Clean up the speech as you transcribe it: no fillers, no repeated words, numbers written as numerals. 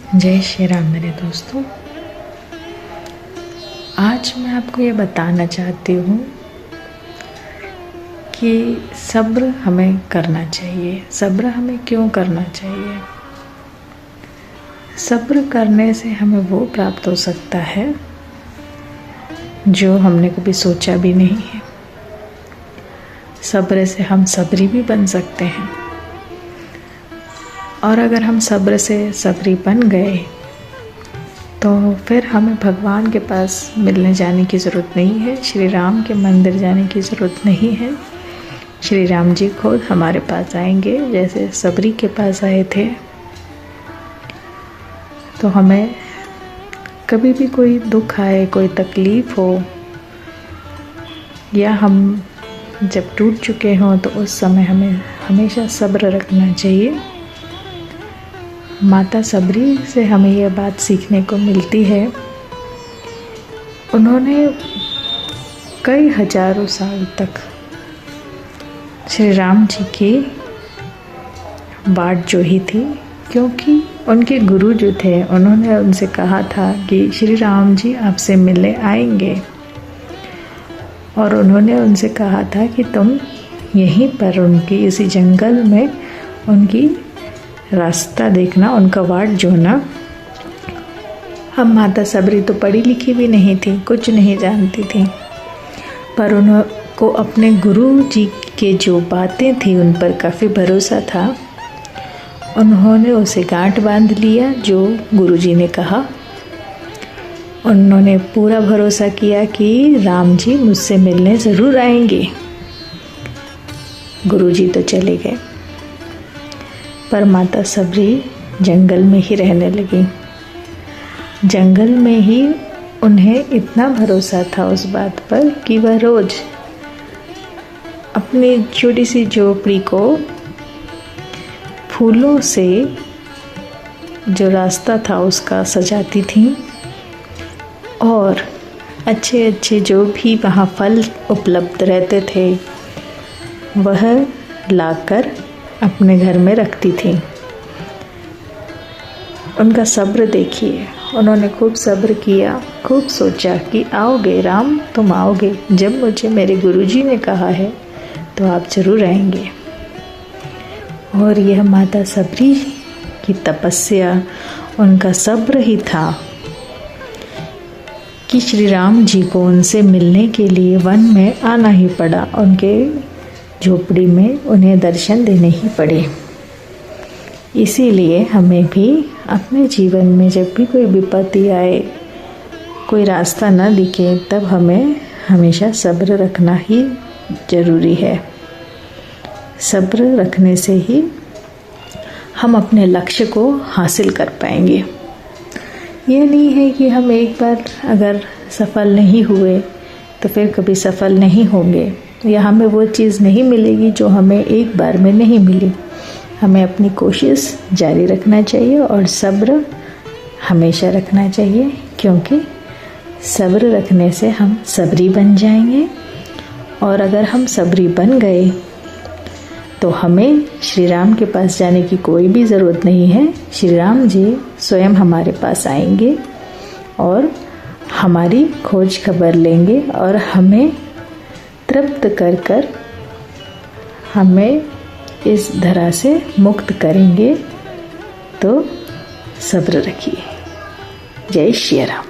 जय श्री राम मेरे दोस्तों। आज मैं आपको ये बताना चाहती हूँ कि सब्र हमें करना चाहिए। सब्र हमें क्यों करना चाहिए? सब्र करने से हमें वो प्राप्त हो सकता है जो हमने कभी सोचा भी नहीं है। सब्र से हम सबरी भी बन सकते हैं, और अगर हम सब्र से सबरी बन गए तो फिर हमें भगवान के पास मिलने जाने की ज़रूरत नहीं है, श्री राम के मंदिर जाने की ज़रूरत नहीं है। श्री राम जी खुद हमारे पास आएंगे, जैसे सबरी के पास आए थे। तो हमें कभी भी कोई दुख आए, कोई तकलीफ़ हो, या हम जब टूट चुके हों, तो उस समय हमें हमेशा सब्र रखना चाहिए। माता सबरी से हमें यह बात सीखने को मिलती है। उन्होंने कई हजारों साल तक श्री राम जी की बाट जोही थी, क्योंकि उनके गुरु जो थे उन्होंने उनसे कहा था कि श्री राम जी आपसे मिलने आएंगे, और उन्होंने उनसे कहा था कि तुम यहीं पर उनकी इसी जंगल में उनकी रास्ता देखना, उनका वाट जोना। हम माता सबरी तो पढ़ी लिखी भी नहीं थी, कुछ नहीं जानती थी, पर उनको अपने गुरु जी के जो बातें थी उन पर काफ़ी भरोसा था। उन्होंने उसे गांठ बांध लिया जो गुरु जी ने कहा। उन्होंने पूरा भरोसा किया कि राम जी मुझसे मिलने ज़रूर आएंगे। गुरु जी तो चले गए, पर माता सबरी जंगल में ही रहने लगी। जंगल में ही उन्हें इतना भरोसा था उस बात पर कि वह रोज़ अपनी छोटी सी झोपड़ी को फूलों से जो रास्ता था उसका सजाती थी, और अच्छे अच्छे जो भी वहाँ फल उपलब्ध रहते थे वह लाकर अपने घर में रखती थी। उनका सब्र देखिए, उन्होंने खूब सब्र किया, खूब सोचा कि आओगे राम, तुम आओगे, जब मुझे मेरे गुरुजी ने कहा है तो आप ज़रूर आएंगे। और यह माता सबरी की तपस्या, उनका सब्र ही था कि श्री राम जी को उनसे मिलने के लिए वन में आना ही पड़ा। उनके झोपड़ी में उन्हें दर्शन देने ही पड़े। इसीलिए हमें भी अपने जीवन में जब भी कोई विपत्ति आए, कोई रास्ता न दिखे, तब हमें हमेशा सब्र रखना ही ज़रूरी है। सब्र रखने से ही हम अपने लक्ष्य को हासिल कर पाएंगे। यह नहीं है कि हम एक बार अगर सफल नहीं हुए तो फिर कभी सफल नहीं होंगे, या हमें वो चीज़ नहीं मिलेगी जो हमें एक बार में नहीं मिली। हमें अपनी कोशिश जारी रखना चाहिए और सब्र हमेशा रखना चाहिए, क्योंकि सब्र रखने से हम सबरी बन जाएंगे। और अगर हम सबरी बन गए तो हमें श्री राम के पास जाने की कोई भी ज़रूरत नहीं है। श्री राम जी स्वयं हमारे पास आएंगे और हमारी खोज खबर लेंगे, और हमें तृप्त कर कर हमें इस धरा से मुक्त करेंगे। तो सब्र रखिए। जय श्री राम।